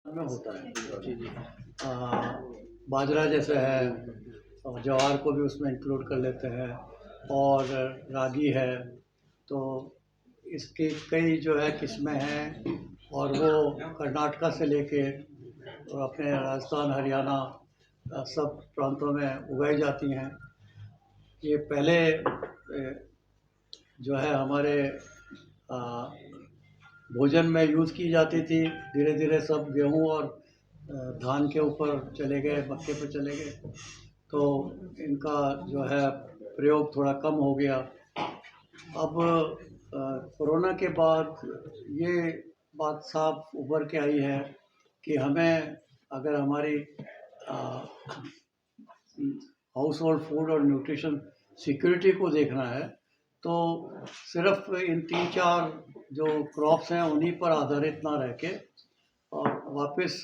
में होता है। जी, जी। अ, बाजरा जैसे है और ज्वार को भी उसमें इंक्लूड कर लेते हैं और रागी है, तो इसकी कई जो है किस्में हैं और वो कर्नाटका से लेके और अपने राजस्थान, हरियाणा सब प्रांतों में उगाई जाती हैं। ये पहले जो है हमारे अ, भोजन में यूज़ की जाती थी। धीरे धीरे सब गेहूँ और धान के ऊपर चले गए, मक्के पे चले गए, तो इनका जो है प्रयोग थोड़ा कम हो गया। अब कोरोना के बाद ये बात साफ उभर के आई है कि हमें अगर हमारी हाउस होल्ड फूड और न्यूट्रिशन सिक्योरिटी को देखना है, तो सिर्फ इन 3-4 जो क्रॉप्स हैं उन्हीं पर आधारित ना रह के और वापस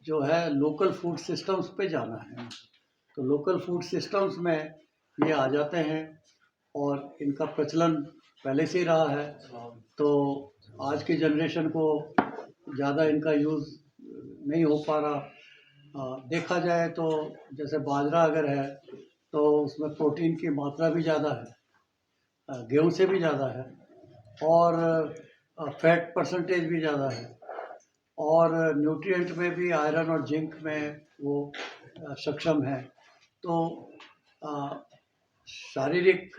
जो है लोकल फूड सिस्टम्स पे जाना है। तो लोकल फूड सिस्टम्स में ये आ जाते हैं और इनका प्रचलन पहले से ही रहा है। तो आज की जनरेशन को ज़्यादा इनका यूज़ नहीं हो पा रहा। देखा जाए तो जैसे बाजरा अगर है तो उसमें प्रोटीन की मात्रा भी ज़्यादा है, गेहूँ से भी ज़्यादा है और फैट परसेंटेज भी ज़्यादा है और न्यूट्रिएंट में भी आयरन और जिंक में वो सक्षम है। तो अ, शारीरिक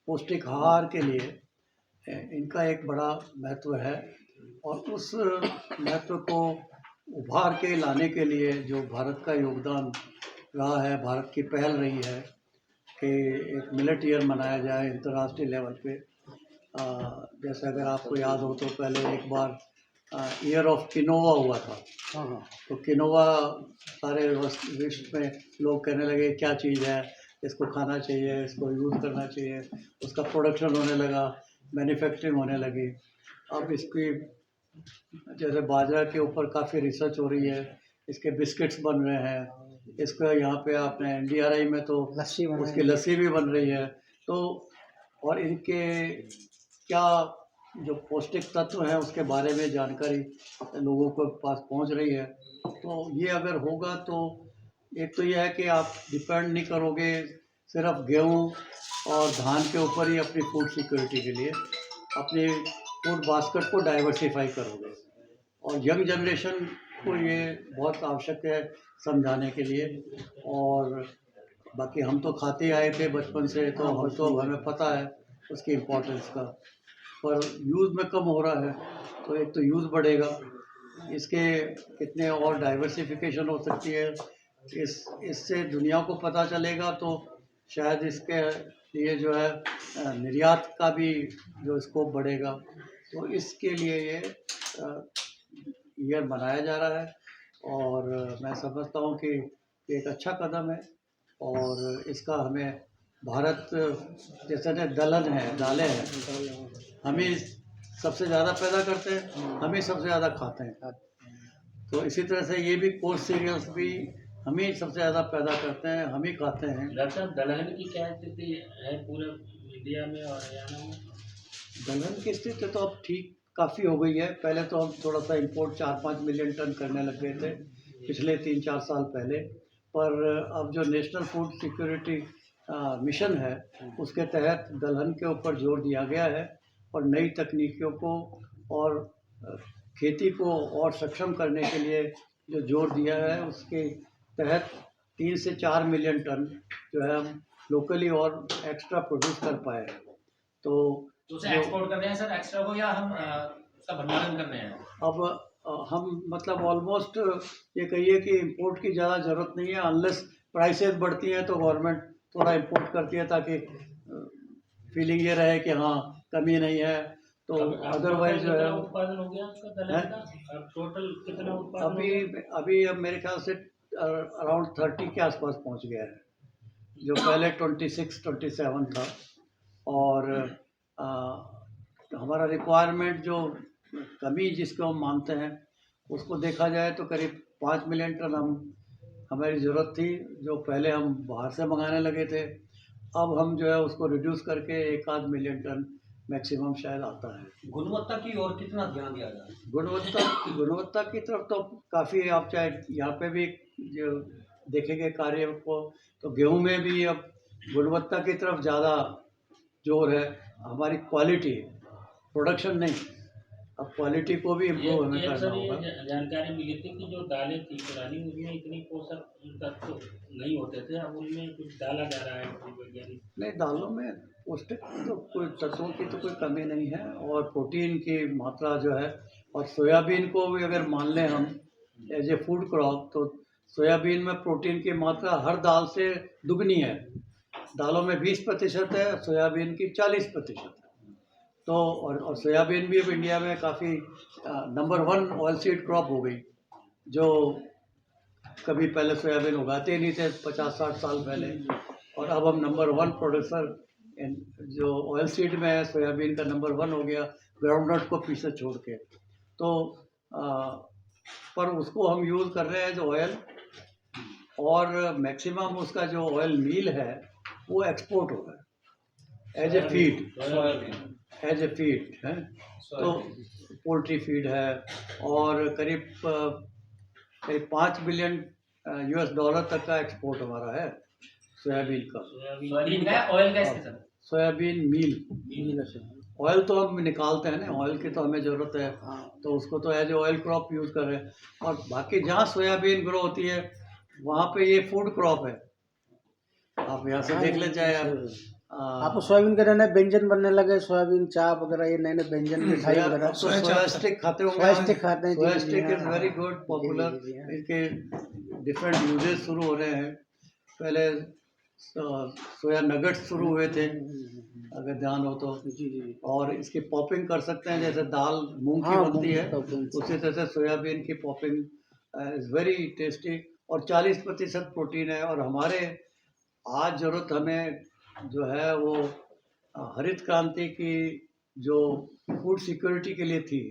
पौष्टिक आहार के लिए इनका एक बड़ा महत्व है और उस महत्व को उभार के लाने के लिए जो भारत का योगदान रहा है, भारत की पहल रही है कि एक मिलेट ईयर मनाया जाए अंतर्राष्ट्रीय लेवल पे। जैसे अगर आपको याद हो तो पहले एक बार ईयर ऑफ किनोवा हुआ था। हाँ, हाँ। तो किनोवा सारे विश्व में लोग कहने लगे क्या चीज़ है, इसको खाना चाहिए, इसको यूज़ करना चाहिए, उसका प्रोडक्शन होने लगा, मैन्युफैक्चरिंग होने लगी। अब इसकी जैसे बाजरा के ऊपर काफ़ी रिसर्च हो रही है, इसके बिस्किट्स बन रहे हैं, इसका यहाँ पे आपने एनडीआरआई में तो लस्सी बना उसकी है। लस्सी भी बन रही है। तो और इनके क्या जो पौष्टिक तत्व हैं उसके बारे में जानकारी लोगों के पास पहुंच रही है। तो ये अगर होगा तो एक तो ये है कि आप डिपेंड नहीं करोगे सिर्फ गेहूँ और धान के ऊपर ही अपनी फूड सिक्योरिटी के लिए, अपनी फूड बास्केट को डाइवर्सिफाई करोगे और यंग जनरेशन को ये बहुत आवश्यक है समझाने के लिए। और बाकी हम तो खाते आए थे बचपन से, तो हाँ, हम बचपन तो से। हमें पता है उसकी इम्पोर्टेंस का, पर यूज़ में कम हो रहा है। तो एक तो यूज़ बढ़ेगा, इसके कितने और डाइवर्सिफिकेशन हो सकती है, इससे दुनिया को पता चलेगा, तो शायद इसके लिए जो है निर्यात का भी जो स्कोप बढ़ेगा। तो इसके लिए ये ईयर मनाया जा रहा है और मैं समझता हूँ कि ये एक अच्छा कदम है और इसका हमें भारत जैसे ने दलहन है, दालें हैं, हम ही सबसे ज़्यादा पैदा करते हैं, हम ही सबसे ज़्यादा खाते हैं। तो इसी तरह से ये भी कोर्स सीरियल्स भी हम ही सबसे ज़्यादा पैदा करते हैं, हम ही खाते हैं। डॉक्टर साहब दलहन की क्या स्थिति है पूरे इंडिया में और हरियाणा में? दलहन की स्थिति तो अब ठीक काफ़ी हो गई है। पहले तो हम थोड़ा सा इंपोर्ट 4-5 मिलियन टन करने लग गए थे पिछले 3-4 साल पहले, पर अब जो नेशनल फूड सिक्योरिटी मिशन है उसके तहत दलहन के ऊपर जोर दिया गया है और नई तकनीकियों को और अ, खेती को और सक्षम करने के लिए जो जोर दिया है उसके तहत 3 से 4 मिलियन टन जो है हम लोकली और एक्स्ट्रा प्रोड्यूस कर पाए। तो तो उसे एक्सपोर्ट कर रहे हैं सर एक्स्ट्रा को, या हम उसका भंडारण कर रहे हैं? अब हम मतलब ऑलमोस्ट ये कहिए कि इंपोर्ट की ज़्यादा ज़रूरत नहीं है, अनलेस प्राइसेस बढ़ती हैं तो गवर्नमेंट थोड़ा इंपोर्ट करती है ताकि फीलिंग ये रहे कि हाँ कमी नहीं है। तो अदरवाइज जो है उत्पादन हो गया उसका दलहन का? अब टोटल कितना उत्पादन हो अभी गया? अभी अब मेरे ख्याल से अराउंड 30 के आसपास पहुंच गया है, जो पहले 26-27 था। और आ, हमारा रिक्वायरमेंट जो कमी जिसको हम मानते हैं उसको देखा जाए तो करीब 5 मिलियन टन हमारी ज़रूरत थी, जो पहले हम बाहर से मंगाने लगे थे। अब हम जो है उसको रिड्यूस करके 1-8 मिलियन टन मैक्सिमम शायद आता है। गुणवत्ता की ओर कितना ध्यान दिया जाए? गुणवत्ता की तरफ तो काफ़ी, आप चाहे यहाँ पे भी जो देखेंगे कार्य को, तो गेहूं में भी अब गुणवत्ता की तरफ ज़्यादा जोर है। हमारी क्वालिटी, प्रोडक्शन नहीं, अब क्वालिटी को भी इम्प्रूव हमें करना सर ये होगा। जानकारी मिली थी कि जो दालें थी पुरानी उनमें इतनी पोषक तत्व नहीं होते थे, अब उनमें कुछ डाला जा रहा है वैज्ञानिक। नहीं, दालों में पौष्टिक तो कोई तत्वों की तो कोई कमी नहीं है, और प्रोटीन की मात्रा जो है, और सोयाबीन को भी अगर मान लें हम एज ए फूड क्रॉप, तो सोयाबीन में प्रोटीन की मात्रा हर दाल से दुगनी है। दालों में 20% है, सोयाबीन की 40% है। तो और सोयाबीन भी अब इंडिया में काफ़ी नंबर 1 ऑयल सीड क्रॉप हो गई, जो कभी पहले सोयाबीन उगाते ही नहीं थे 50-60 साल पहले, और अब हम नंबर 1 प्रोड्यूसर जो ऑयल सीड में है, सोयाबीन का नंबर 1 हो गया, ग्राउंडनट को पीछे छोड़ के। तो पर उसको हम यूज़ कर रहे हैं जो ऑयल, और मैक्सिमम उसका जो ऑयल मील है वो एक्सपोर्ट हो रहा है एज ए फीड है। तो पोल्ट्री फीड है, और करीब 5 बिलियन $US तक का एक्सपोर्ट हमारा है सोयाबीन का। सोयाबीन का ऑयल गैस के साथ सोयाबीन मील, ऑयल तो हम निकालते हैं ना, ऑयल की तो हमें ज़रूरत है, तो उसको तो एज ऑयल क्रॉप यूज़ कर रहे हैं। और बाकी जहाँ सोयाबीन ग्रो होती है वहाँ पे ये फूड क्रॉप है। आप यहाँ से देख लें, चाहे आपको सोयाबीन का नए व्यंजन बनने लगे, सोयाबीन चाप वगैरह, ये नए नए व्यंजन मिठाई वगैरह। सोया स्टिक खाते होंगे। सोया स्टिक खाते हैं, सोया जी, स्टिक जी, इज़ हाँ, वेरी गुड, पॉपुलर। जी, हाँ। इसके डिफरेंट यूजेस शुरू हो रहे हैं। पहले सोया नगेट्स शुरू हुए थे, अगर ध्यान हो तो। जी जी। और इसकी पॉपिंग कर सकते हैं, जैसे दाल मूंग की हाँ, बनती मूंग है, की पॉपिंग। उसी तरह से सोयाबीन की पॉपिंग इज़ वेरी टेस्टी, और 40% प्रोटीन है। और हमारे आज ज़रूरत हमें जो है वो हरित क्रांति की जो फूड सिक्योरिटी के लिए थी,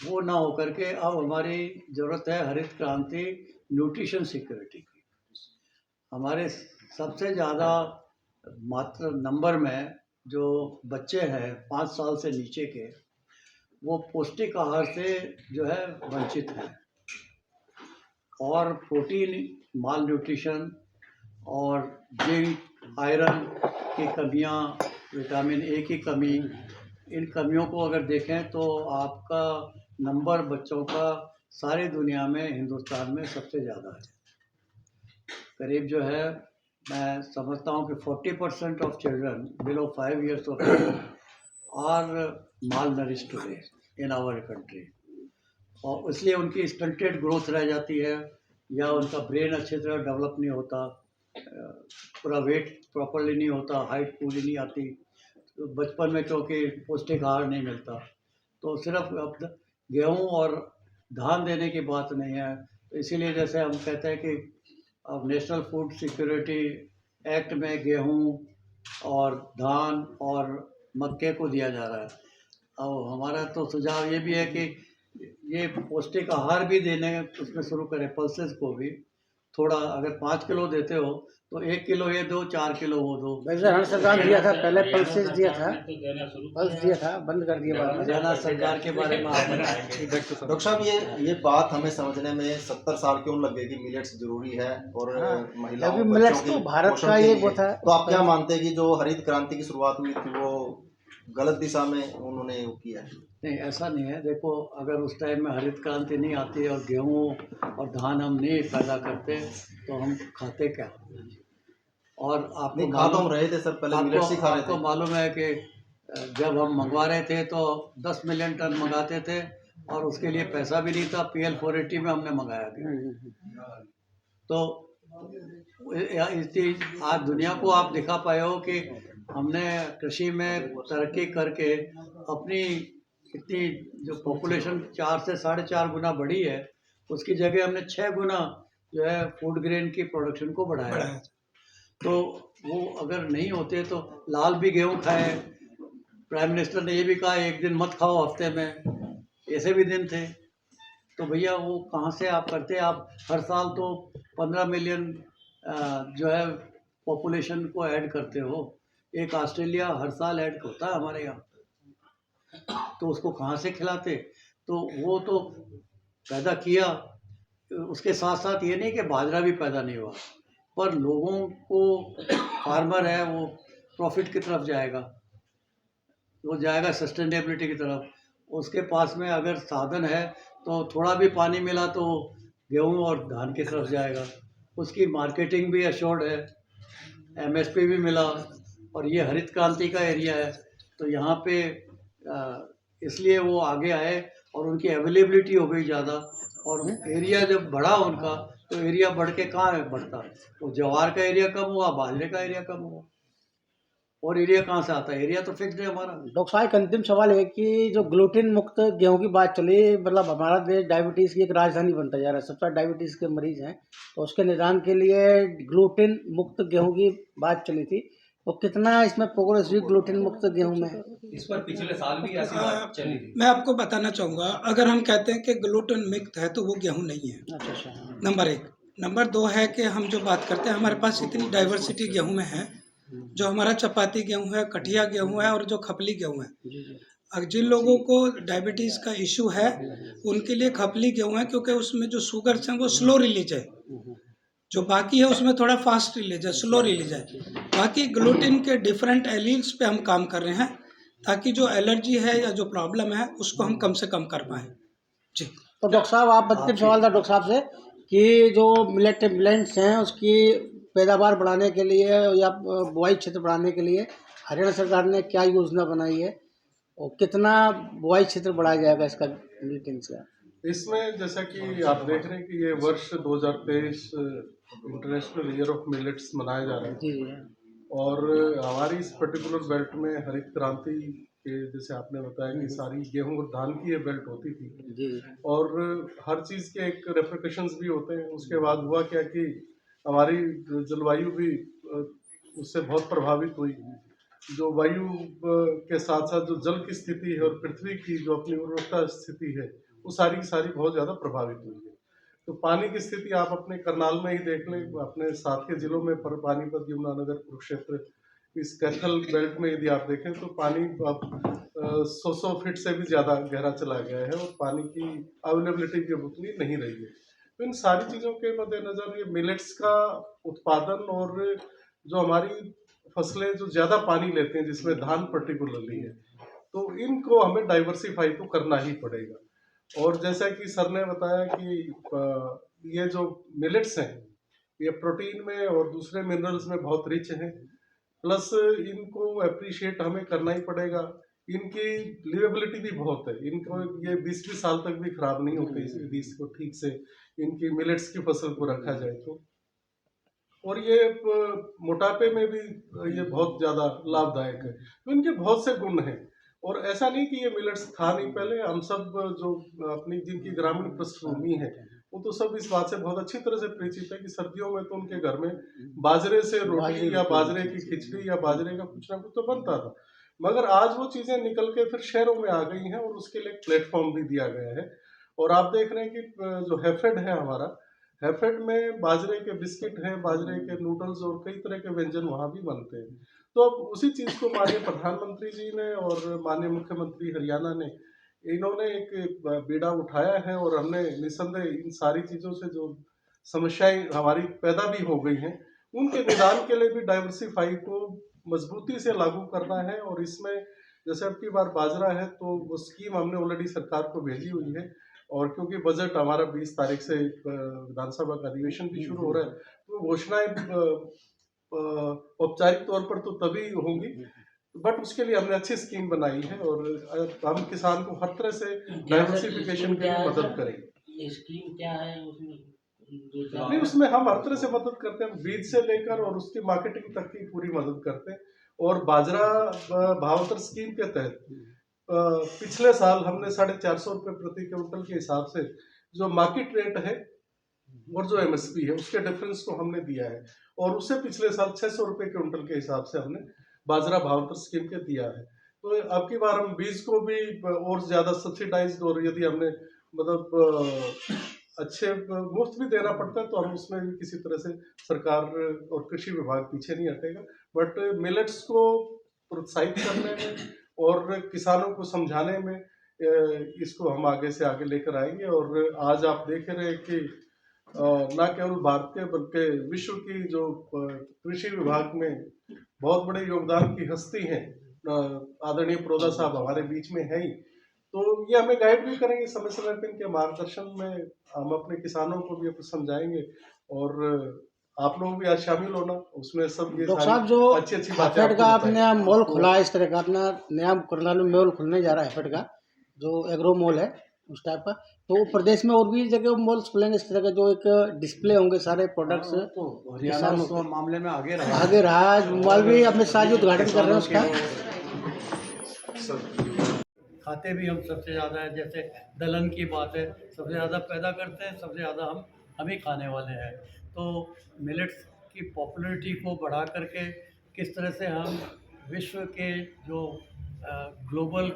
वो ना हो करके अब हमारी ज़रूरत है हरित क्रांति न्यूट्रिशन सिक्योरिटी की। हमारे सबसे ज़्यादा मात्रा नंबर में जो बच्चे हैं 5 साल से नीचे के, वो पौष्टिक आहार से जो है वंचित हैं, और प्रोटीन माल न्यूट्रिशन और जिंक, आयरन की कमियां, विटामिन ए की कमी, इन कमियों को अगर देखें तो आपका नंबर बच्चों का सारी दुनिया में, हिंदुस्तान में सबसे ज़्यादा है। करीब जो है, मैं समझता हूँ कि 40% of children below 5 years of age are malnourished today in our country, और इसलिए उनकी स्टंटेड ग्रोथ रह जाती है, या उनका ब्रेन अच्छी तरह डेवलप नहीं होता, पूरा वेट प्रॉपरली नहीं होता, हाइट पूरी नहीं आती, तो बचपन में क्योंकि पौष्टिक आहार नहीं मिलता। तो सिर्फ अब गेहूँ और धान देने की बात नहीं है, तो इसीलिए जैसे हम कहते हैं कि अब नेशनल फूड सिक्योरिटी एक्ट में गेहूँ और धान और मक्के को दिया जा रहा है। अब हमारा तो सुझाव ये भी है कि ये पौष्टिक आहार भी देने उसमें शुरू करें, पल्सेस को भी थोड़ा, अगर 5 किलो देते हो तो 1 किलो ये दो, 4 किलो वो दो। वैसे हर सरकार दिया था, पहले पल्सेस दिया था, तो देना शुरू पल्स दिया था, बंद कर दिया बाद में। हरियाणा सरकार के बारे में आप डॉक्टर साहब, ये बात हमें समझने में 70 साल क्यों लग गए कि मिलेट्स जरूरी है, और हाँ, महिलाओं अभी बच्चों मिलेट्स की तो भारत पोषण का के ये लिए। वो था। तो आप क्या मानते हैं कि जो हरित क्रांति की शुरुआत हुई थी वो गलत दिशा में उन्होंने वो किया है? नहीं, ऐसा नहीं है। देखो, अगर उस टाइम में हरित क्रांति नहीं आती और गेहूँ और धान हम नहीं पैदा करते तो हम खाते क्या? और आपको नहीं, खा तो हम रहे थे सर, पहले मिलेट्स ही खा रहे आपको थे। मालूम है कि जब हम मंगवा रहे थे तो 10 मिलियन टन मंगाते थे, और उसके लिए पैसा भी नहीं था। PL 480 में हमने मंगाया था। तो आज दुनिया को आप दिखा पाए हो कि हमने कृषि में तरक्की करके अपनी इतनी जो पॉपुलेशन 4 से 4.5 गुना बढ़ी है, उसकी जगह हमने 6 गुना जो है फूड ग्रेन की प्रोडक्शन को बढ़ाया है। तो वो अगर नहीं होते तो लाल भी गेहूँ खाए, प्राइम मिनिस्टर ने ये भी कहा 1 दिन मत खाओ हफ्ते में, ऐसे भी दिन थे। तो भैया वो कहाँ से आप करते? आप हर साल तो 15 मिलियन जो है पॉपुलेशन को ऐड करते हो, एक ऑस्ट्रेलिया हर साल ऐड होता है हमारे यहाँ, तो उसको कहाँ से खिलाते? तो वो तो पैदा किया, उसके साथ साथ ये नहीं कि बाजरा भी पैदा नहीं हुआ, पर लोगों को, फार्मर है वो प्रॉफिट की तरफ जाएगा, वो जाएगा सस्टेनेबिलिटी की तरफ। उसके पास में अगर साधन है तो थोड़ा भी पानी मिला तो गेहूं और धान की तरफ जाएगा, उसकी मार्केटिंग भी अश्योर्ड है, एमएसपी भी मिला, और ये हरित क्रांति का एरिया है, तो यहाँ पे इसलिए वो आगे आए और उनकी अवेलेबिलिटी हो गई ज़्यादा, और एरिया जब बढ़ा उनका, तो एरिया बढ़ के कहाँ बढ़ता? तो ज्वार का एरिया कम हुआ, बाजरे का एरिया कम हुआ, और एरिया कहाँ से आता है? एरिया तो फिक्स्ड है हमारा। डॉक्टर साहब, एक अंतिम सवाल है कि जो ग्लूटेन मुक्त गेहूं की बात चली, मतलब हमारा देश डायबिटीज़ की एक राजधानी बनता जा रहा है, सबसे डायबिटीज़ के मरीज हैं, तो उसके निदान के लिए ग्लूटेन मुक्त गेहूं की बात चली थी, तो कितना इसमें प्रोग्रेस हुई ग्लूटेन मुक्त गेहूं में? इस पर पिछले साल भी ऐसी बात चली थी। मैं आपको बताना चाहूँगा, अगर हम कहते हैं कि ग्लूटेन मुक्त है तो वो गेहूं नहीं है, अच्छा। नंबर 1। नंबर 2 है कि हम जो बात करते हैं, हमारे पास इतनी डाइवर्सिटी गेहूं में है, जो हमारा चपाती गेहूं है, कठिया गेहूं है और जो खपली गेहूं है। अब जिन लोगों को डायबिटीज़ का इशू है उनके लिए खपली गेहूं है, क्योंकि उसमें जो शुगर है वो स्लो रिलीज है, जो बाकी है उसमें थोड़ा फास्ट रिलीज है, स्लो रिलीज है। बाकी ग्लूटेन के डिफरेंट एलील्स पे हम काम कर रहे हैं, ताकि जो एलर्जी है या जो प्रॉब्लम है उसको हम कम से कम कर पाएँ जी। तो डॉक्टर साहब, आप अंतिम सवाल था डॉक्टर साहब से कि जो मिलेट्स हैं उसकी पैदावार बढ़ाने के लिए या बुआई क्षेत्र बढ़ाने के लिए हरियाणा सरकार ने क्या योजना बनाई है, और कितना बुआई क्षेत्र बढ़ाया जाएगा इसका मिलेट्स का? इसमें जैसा कि आप देख रहे हैं कि ये वर्ष 2023 इंटरनेशनल ईयर ऑफ मिलेट्स मनाया जा रहा है, जी। और हमारी इस पर्टिकुलर बेल्ट में हरित क्रांति के, जैसे आपने बताया कि सारी गेहूं और धान की ये बेल्ट होती थी जी। और हर चीज़ के एक रेपरकशंस भी होते हैं। उसके बाद हुआ क्या कि हमारी जलवायु भी उससे बहुत प्रभावित हुई। जो वायु के साथ साथ जो जल की स्थिति है और पृथ्वी की जो अपनी उर्वरता स्थिति है, वो सारी की सारी बहुत ज़्यादा प्रभावित हुई है। तो पानी की स्थिति आप अपने करनाल में ही देख लें, अपने साथ के जिलों में पानीपत, यमुनानगर, कुरुक्षेत्र, इस कैथल बेल्ट में यदि आप देखें तो पानी अब 100 फीट से भी ज़्यादा गहरा चला गया है और पानी की अवेलेबिलिटी भी उतनी नहीं रही है। तो इन सारी चीज़ों के मद्देनज़र ये मिलेट्स का उत्पादन और जो हमारी फसलें जो ज़्यादा पानी लेते हैं, जिसमें धान पर्टिकुलरली है, तो इनको हमें डाइवर्सिफाई तो करना ही पड़ेगा। और जैसा कि सर ने बताया कि ये जो मिलेट्स हैं ये प्रोटीन में और दूसरे मिनरल्स में बहुत रिच हैं, प्लस इनको अप्रिशिएट हमें करना ही पड़ेगा। इनकी लिवेबिलिटी भी बहुत है, इनको ये 20-20 साल तक भी खराब नहीं होते यदि इसको ठीक से इनकी मिलेट्स की फसल को रखा जाए तो। और ये मोटापे में भी ये बहुत ज़्यादा लाभदायक है। तो इनके बहुत से गुण हैं, और ऐसा नहीं कि ये मिलेट्स था नहीं पहले। हम सब जो अपनी जिनकी ग्रामीण पृष्ठभूमि है वो तो सब इस बात से बहुत अच्छी तरह से परिचित है कि सर्दियों में तो उनके घर में बाजरे से रोटी या बाजरे की खिचड़ी या बाजरे का कुछ ना कुछ तो बनता था। मगर आज वो चीज़ें निकल के फिर शहरों में आ गई हैं और उसके लिए एक प्लेटफॉर्म भी दिया गया है। और आप देख रहे हैं कि जो हैफेड है हमारा, हैफेड में बाजरे के बिस्किट हैं, बाजरे के नूडल्स और कई तरह के व्यंजन वहाँ भी बनते हैं। तो अब उसी चीज़ को माननीय प्रधानमंत्री जी ने और माननीय मुख्यमंत्री हरियाणा ने, इन्होंने एक बीड़ा उठाया है और हमने निसंदेह इन सारी चीज़ों से जो समस्याएं हमारी पैदा भी हो गई हैं, उनके निदान के लिए भी डाइवर्सिफाई को मजबूती से लागू करना है। और इसमें जैसे अब की बार बाजरा है तो वो स्कीम हमने ऑलरेडी सरकार को भेजी हुई है, और क्योंकि बजट हमारा 20 तारीख से विधानसभा का अधिवेशन भी शुरू हो रहा है, तो घोषणाएं औपचारिक तौर पर तो तभी होंगी, बट उसके लिए हमने अच्छी स्कीम बनाई है और हम किसान को हर तरह से डाइवर्सिफिकेशन के लिए मदद करेंगे। ये स्कीम क्या है उसमें? नहीं, उसमें हम हर तरह से मदद करते हैं, बीज से लेकर और उसकी मार्केटिंग तक की पूरी मदद करते हैं। और बाजरा भावांतर स्कीम के तहत पिछले साल हमने 450 रुपये प्रति क्विंटल के हिसाब से जो मार्केट रेट है और जो एमएसपी है उसके डिफरेंस को हमने दिया है, और उससे पिछले साल 600 रुपये क्विंटल के हिसाब से हमने बाजरा भावांतर स्कीम के दिया है। तो अब की बार हम बीज को भी और ज़्यादा सब्सिडाइज, और यदि हमने मतलब अच्छे मुफ्त भी देना पड़ता है, तो हम उसमें भी किसी तरह से सरकार और कृषि विभाग पीछे नहीं हटेगा। बट मिलेट्स को प्रोत्साहित करने में और किसानों को समझाने में इसको हम आगे से आगे लेकर आएंगे। और आज आप देख रहे हैं कि न केवल भारतीय बल्कि विश्व की जो कृषि विभाग में बहुत बड़े योगदान की हस्ती हैं, आदरणीय प्रोदा साहब हमारे बीच में हैं ही, तो ये हमें गाइड भी करेंगे समय समय पर। इनके मार्गदर्शन में हम अपने किसानों को भी समझाएंगे और आप लोग भी आज शामिल होना उसमें। सब ये डॉक्टर साहब, जो अच्छी बातें हैफेड का आपको आपने बताएंगे। मॉल खुला है, इस तरह का अपना नया करनाल में मॉल खुलने जा रहा है हैफेड का, जो एग्रो मॉल है उस टाइप का, तो प्रदेश में और भी जगह मॉल्स खुलेंगे इस तरह का, जो एक डिस्प्ले होंगे सारे प्रोडक्ट्स। तो हरियाणा उस मामले में आगे रहा आगे रहा मॉल भी अमित शाह जी उद्घाटन कर रहे हैं उसका। खाते भी हम सबसे ज़्यादा है, जैसे दलहन की बात है, सबसे ज़्यादा पैदा करते हैं, सबसे ज़्यादा हम ही खाने वाले हैं। तो मिलेट्स की पॉपुलैरिटी को बढ़ा करके किस तरह से हम विश्व के जो ग्लोबल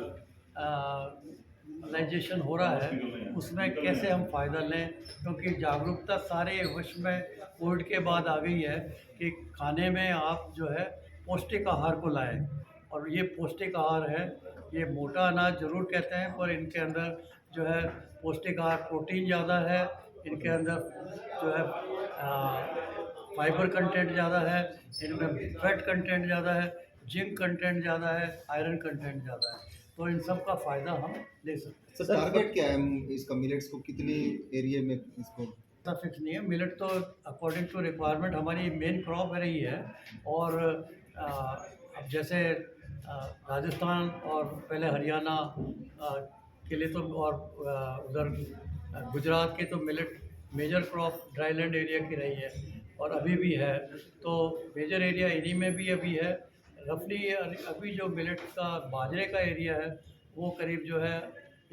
लाइजेशन हो रहा है उसमें कैसे हम फ़ायदा लें, क्योंकि जागरूकता सारे विश्व में कोविड के बाद आ गई है कि खाने में आप जो है पौष्टिक आहार को लाएं। और ये पौष्टिक आहार है, ये मोटा अनाज ज़रूर कहते हैं, पर इनके अंदर जो है पौष्टिक आहार प्रोटीन ज़्यादा है, इनके अंदर जो है फाइबर कंटेंट ज़्यादा है, इनमें फैट कंटेंट ज़्यादा है, जिंक कंटेंट ज़्यादा है, आयरन कंटेंट ज़्यादा है, तो इन सब का फ़ायदा हम ले सकते हैं। सर टारगेट क्या है इसका, मिलेट्स को कितनी एरिया में इसको? इतना फिक्स नहीं है, मिलेट तो अकॉर्डिंग टू रिक्वायरमेंट हमारी मेन क्रॉप रही है। और अब जैसे राजस्थान और पहले हरियाणा के लिए तो, और उधर गुजरात के तो millet major crop dryland area की रही है और अभी भी है, तो मेजर एरिया इन्हीं में भी अभी है। रफली अभी जो मिलेट का बाजरे का एरिया है वो करीब जो है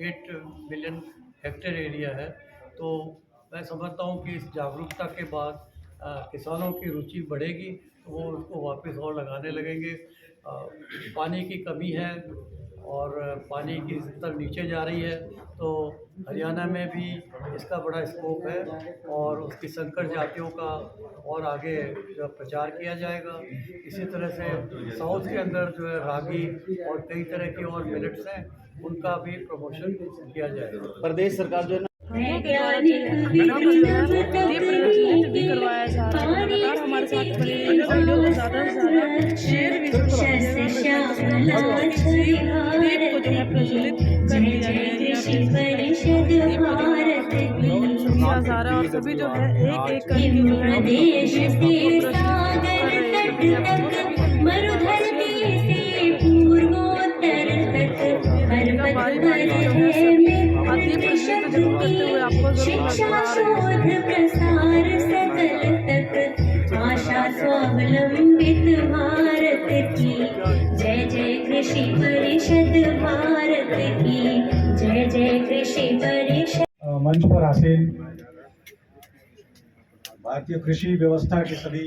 8 मिलियन हेक्टेयर एरिया है। तो मैं समझता हूँ कि इस जागरूकता के बाद किसानों की रुचि बढ़ेगी, तो वो उसको वापस और लगाने लगेंगे। पानी की कमी है और पानी की स्तर नीचे जा रही है, तो हरियाणा में भी इसका बड़ा स्कोप है और उसकी संकर जातियों का और आगे जो प्रचार किया जाएगा। इसी तरह से साउथ के अंदर जो है रागी और कई तरह की और मिलेट्स हैं, उनका भी प्रमोशन किया जाएगा। प्रदेश सरकार जो है भी करवाया जा रहा है, लगातार हमारे साथ बने वीडियो को ज़्यादा से ज़्यादा शेयर भी दीप को जो है प्रज्वलित कर दिया गया और सभी जो है एक एक करके जो है दीप को करते हुए आपको शिक्षा शोध प्रसार सकल तक आशा स्वावलंबित भारत की जय जय कृषि परिषद भारत की जय जय कृषि परिषद। मंच पर आसीन भारतीय कृषि व्यवस्था के सभी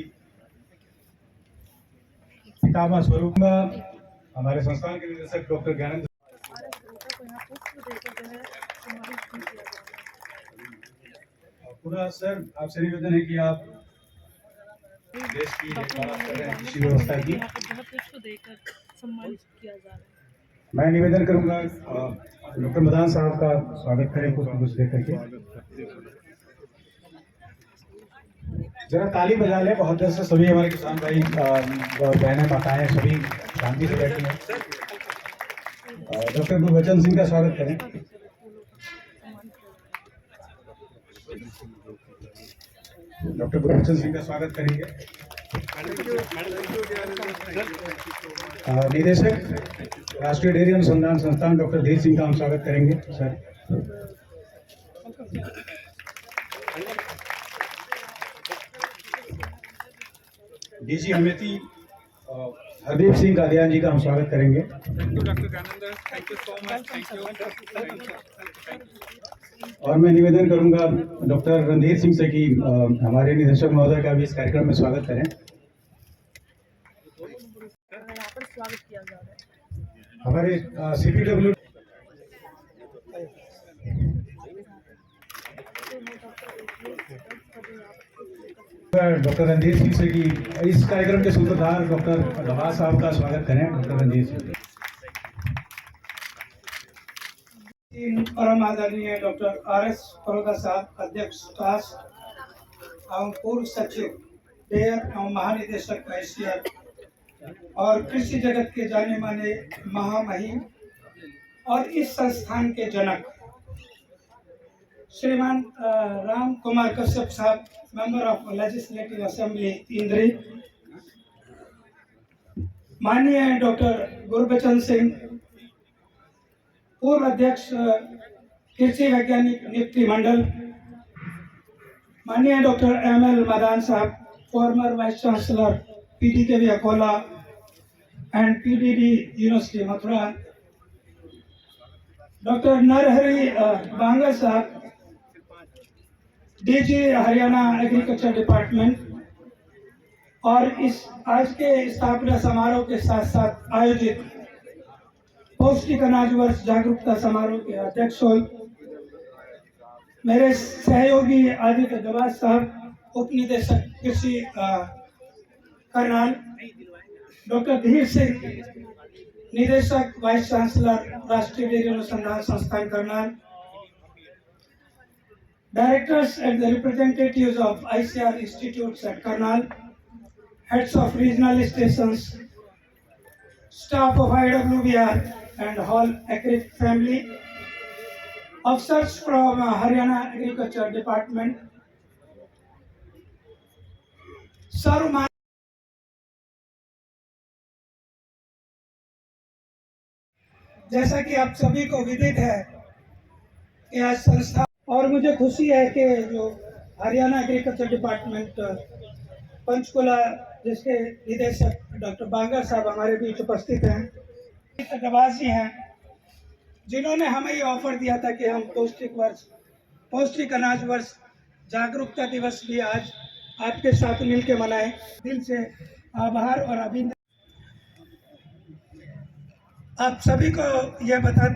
पितामह स्वरूप में हमारे संस्थान के निदेशक डॉक्टर ज्ञानेंद्र पुनः सर आपसे निवेदन है कि आप देश की बात कर रहे हैं कृषि व्यवस्था की, मैं निवेदन करूंगा डॉक्टर मदान साहब का स्वागत करें कुछ देकर के। जरा ताली बजा लें बहुत देर से सभी हमारे किसान भाई बहनें माताएं सभी शांति से बैठी हैं। डॉक्टर गुरबचन सिंह का स्वागत करें। डॉक्टर गुरबचन सिंह का स्वागत करेंगे। निदेशक राष्ट्रीय डेयरी अनुसंधान संस्थान डॉक्टर धीर सिंह का हम स्वागत करेंगे। सर डीजी अमेठी हरदीप सिंह कादियान जी का हम स्वागत करेंगे। और मैं निवेदन करूंगा डॉक्टर रणधीर सिंह से कि हमारे निदेशक महोदय का भी इस कार्यक्रम में स्वागत करें। हमारे CPW डॉक्टर रणधीर सिंह से कि इस कार्यक्रम के सूत्रधार डॉक्टर नवाज साहब का स्वागत करें। डॉक्टर रणधीर सिंह। परम आदरणीय डॉक्टर RS परोदा साहब, अध्यक्ष ट्रस्ट एवं पूर्व सचिव डेयर एवं महानिदेशक ICR और कृषि जगत के जाने माने महामहिम और इस संस्थान के जनक श्रीमान राम कुमार कश्यप साहब, मेंबर ऑफ लेजिस्लेटिव असेंबली इंद्री, माननीय डॉक्टर गुरबचन सिंह, पूर्व अध्यक्ष कृषि वैज्ञानिक नियुक्ति मंडल, माननीय doctor ML Madan sahab, former vice chancellor PDKV Akola and PDD university Mathura, doctor Narhari Bangal sahab, DG Haryana agriculture department, और इस आज के स्थापना समारोह के साथ साथ आयोजित पौष्टिक अनाज वर्ष जागरूकता समारोह के अध्यक्ष मेरे सहयोगी आदित्य दवाज साहब, उप निदेशक कृषि करनाल, डॉक्टर धीर सिंह, निदेशक वाइस चांसलर राष्ट्रीय डेयरी अनुसंधान संस्थान Karnal, directors and the representatives of ICR institutes at Karnal, heads of regional stations, staff of IWBR and whole agri family, officers from Haryana Agriculture Department, सर्व जैसा कि आप सभी को विदित है कि आज संस्था, और मुझे खुशी है कि जो हरियाणा एग्रीकल्चर डिपार्टमेंट पंचकुला जिसके निदेशक डॉक्टर बांगर साहब हमारे बीच उपस्थित हैं, दवाजी हैं, जिन्होंने हमें ये ऑफर दिया था कि हम पौष्टिक अनाज वर्ष जागरूकता दिवस भी आज आपके साथ मिलकर मनाएं। दिल से आभार और अभिनंदन। आप सभी को यह बताते